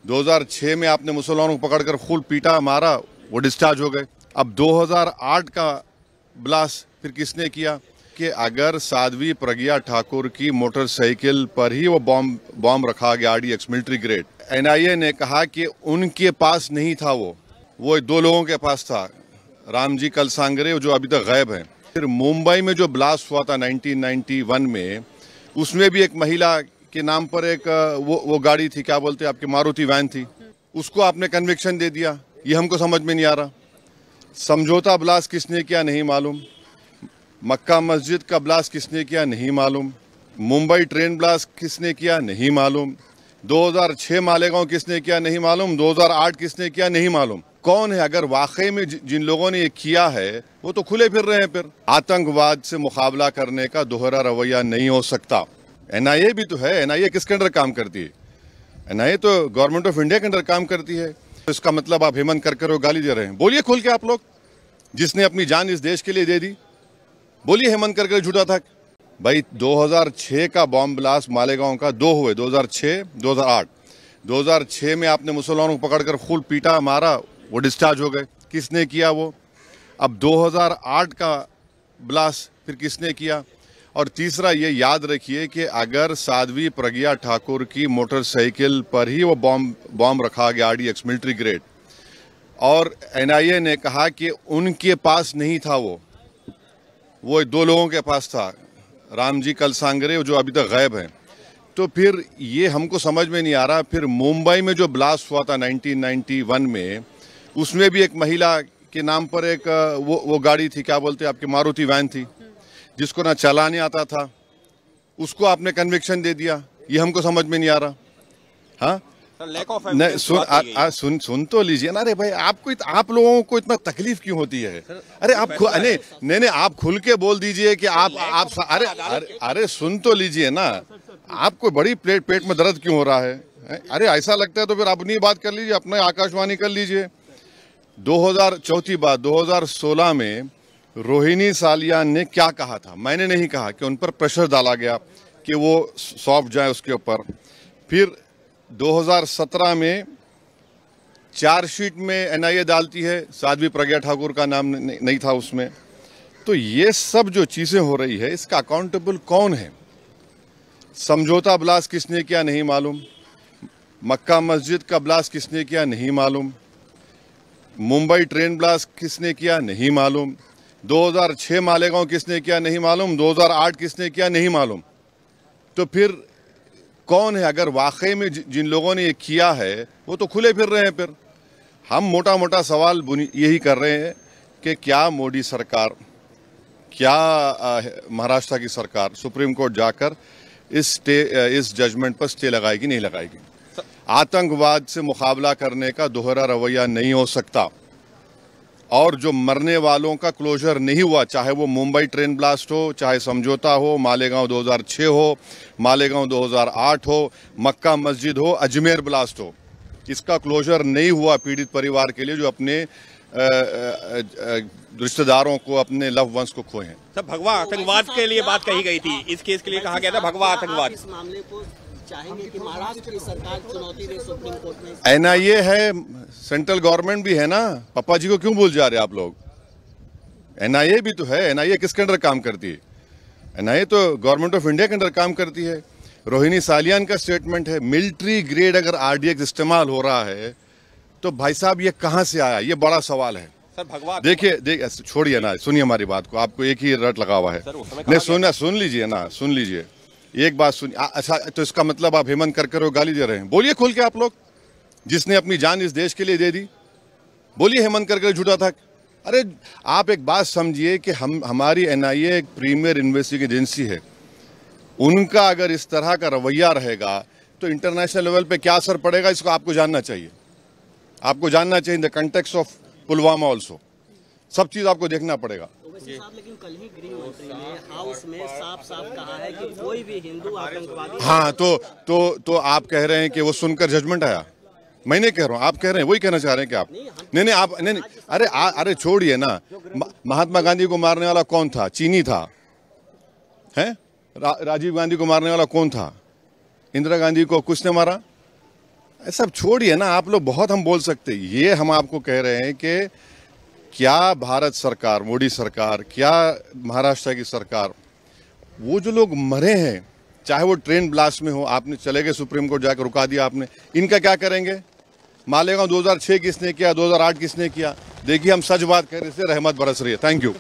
2006 में आपने मुसलमानों को पकड़कर खूब पीटा मारा, वो डिस्चार्ज हो गए। अब 2008 का ब्लास्ट फिर किसने किया कि अगर साध्वी प्रज्ञा ठाकुर की मोटरसाइकिल पर ही वो बॉम्ब रखा गया RDX मिलिट्री ग्रेड, NIA ने कहा कि उनके पास नहीं था, वो 2 लोगों के पास था, रामजी कलसांगरे जो अभी तक गायब हैं। फिर मुंबई में जो ब्लास्ट हुआ था 1991 में, उसमें भी एक महिला के नाम पर एक वो गाड़ी थी, क्या बोलते हैं आपकी, मारुति वैन थी, उसको आपने कन्विक्शन दे दिया। ये हमको समझ में नहीं आ रहा। समझौता ब्लास्ट किसने किया नहीं मालूम, मक्का मस्जिद का ब्लास्ट किसने किया नहीं मालूम, मुंबई ट्रेन ब्लास्ट किसने किया नहीं मालूम, 2006 मालेगांव किसने किया नहीं मालूम, 2008 किसने किया नहीं मालूम। कौन है? अगर वाकई में जिन लोगों ने ये किया है वो तो खुले फिर रहे हैं। फिर आतंकवाद से मुकाबला करने का दोहरा रवैया नहीं हो सकता। NIA भी तो है। NIA किसके अंडर काम करती है? NIA तो गवर्नमेंट ऑफ इंडिया के अंडर काम करती है। तो इसका मतलब आप हेमंत करकर गाली दे रहे हैं? बोलिए खुल के आप लोग, जिसने अपनी जान इस देश के लिए दे दी, बोलिए हेमंत करकर झूठा था। भाई 2006 का बॉम्ब ब्लास्ट मालेगांव का 2 हुए, 2006, 2008। 2006 में आपने मुसलमानों को पकड़कर खूब पीटा मारा, वो डिस्चार्ज हो गए। किसने किया वो? अब 2008 का ब्लास्ट फिर किसने किया? और तीसरा ये याद रखिए कि अगर साध्वी प्रज्ञा ठाकुर की मोटरसाइकिल पर ही वो बॉम्ब रखा गया RDX मिलिट्री ग्रेड, और NIA ने कहा कि उनके पास नहीं था, वो 2 लोगों के पास था, रामजी कलसांगरे जो अभी तक गायब हैं, तो फिर ये हमको समझ में नहीं आ रहा। फिर मुंबई में जो ब्लास्ट हुआ था 1991 में, उसमें भी एक महिला के नाम पर एक वो गाड़ी थी, क्या बोलते हैं आपकी, मारुति वैन थी, जिसको ना चलाने आता था, उसको आपने कन्विक्शन दे दिया। ये हमको समझ में नहीं आ रहा। हाँ, सुन तो लीजिए ना। अरे भाई आप लोगों को इतना तकलीफ क्यों होती है? अरे आप नहीं, आप खुल के बोल दीजिए कि आप अरे सुन तो लीजिए ना। आपको बड़ी पेट में दर्द क्यों हो रहा है? अरे ऐसा लगता है तो फिर अपनी बात कर लीजिए, अपने आकाशवाणी कर लीजिए। 2016 में रोहिणी सालियान ने क्या कहा था? मैंने नहीं कहा कि उन पर प्रेशर डाला गया कि वो सौंप जाए उसके ऊपर। फिर 2017 में चार्जशीट में NIA डालती है, साध्वी प्रज्ञा ठाकुर का नाम नहीं था उसमें। तो ये सब जो चीजें हो रही है, इसका अकाउंटेबल कौन है? समझौता ब्लास्ट किसने किया नहीं मालूम, मक्का मस्जिद का ब्लास्ट किसने किया नहीं मालूम, मुंबई ट्रेन ब्लास्ट किसने किया नहीं मालूम, 2006 मालेगांव किसने किया नहीं मालूम, 2008 किसने किया नहीं मालूम। तो फिर कौन है? अगर वाकई में जिन लोगों ने ये किया है वो तो खुले फिर रहे हैं। फिर हम मोटा मोटा सवाल यही कर रहे हैं कि क्या मोदी सरकार, क्या महाराष्ट्र की सरकार सुप्रीम कोर्ट जाकर इस जजमेंट पर स्टे लगाएगी नहीं लगाएगी? आतंकवाद से मुकाबला करने का दोहरा रवैया नहीं हो सकता। और जो मरने वालों का क्लोजर नहीं हुआ, चाहे वो मुंबई ट्रेन ब्लास्ट हो, चाहे समझौता हो, मालेगांव 2006 हो, मालेगांव 2008 हो, मक्का मस्जिद हो, अजमेर ब्लास्ट हो, इसका क्लोजर नहीं हुआ पीड़ित परिवार के लिए जो अपने रिश्तेदारों को, अपने लव वंस को खोए हैं। सब भगवा आतंकवाद के लिए बात कही गई थी। इस केस के लिए कहा गया था भगवा आतंकवाद। इस मामले को चाहेंगे कि महाराष्ट्र की सरकार चुनौती दे सुप्रीम कोर्ट में? NIA है, सेंट्रल गवर्नमेंट भी है ना। पापा जी को क्यों भूल जा रहे आप लोग? NIA भी तो है। NIA किसके अंडर काम करती है? NIA तो गवर्नमेंट ऑफ इंडिया के अंडर काम करती है। रोहिणी सालियान का स्टेटमेंट है, मिलिट्री ग्रेड अगर RDX इस्तेमाल हो रहा है तो भाई साहब ये कहां से आया? ये बड़ा सवाल है। सर भगवा देखिए छोड़िए ना, सुनिए हमारी बात को। आपको एक ही रट लगा हुआ है। नहीं, सुन लीजिए ना, सुन लीजिए एक बात सुनिए। अच्छा, तो इसका मतलब आप हेमंत करकर गाली दे रहे हैं? बोलिए खुल के आप लोग, जिसने अपनी जान इस देश के लिए दे दी, बोलिए हेमंत करकर झूठा था। अरे आप एक बात समझिए कि हमारी NIA एक प्रीमियर इन्वेस्टिगेटिव एजेंसी है। उनका अगर इस तरह का रवैया रहेगा तो इंटरनेशनल लेवल पे क्या असर पड़ेगा, इसको आपको जानना चाहिए। आपको जानना चाहिए in the context of Pulwama also. सब चीज आपको देखना पड़ेगा। लेकिन कल ही गृह मंत्री ने हाउस में साफ कहा है कि कोई भी हिंदू आतंकवादी। हाँ, तो आप कह रहे हैं कि वो सुनकर जजमेंट आया? मैं नहीं कह रहा हूँ, आप कह रहे हैं, वही कहना चाह रहे हैं कि आप नहीं आप नहीं। अरे छोड़िए ना। महात्मा गांधी को मारने वाला कौन था? चीनी था। हैं? राजीव गांधी को मारने वाला कौन था? इंदिरा गांधी को किसने मारा? सब छोड़िए ना, आप लोग बहुत हम बोल सकते हैं। ये हम आपको कह रहे हैं कि क्या भारत सरकार, मोदी सरकार, क्या महाराष्ट्र की सरकार, वो जो लोग मरे हैं, चाहे वो ट्रेन ब्लास्ट में हो, आपने चले गए सुप्रीम कोर्ट जाकर रुका दिया आपने, इनका क्या करेंगे? मालेगांव 2006 किसने किया, 2008 किसने किया? देखिए हम सच बात कह रहे थे, रहमत बरस रही है। Thank you.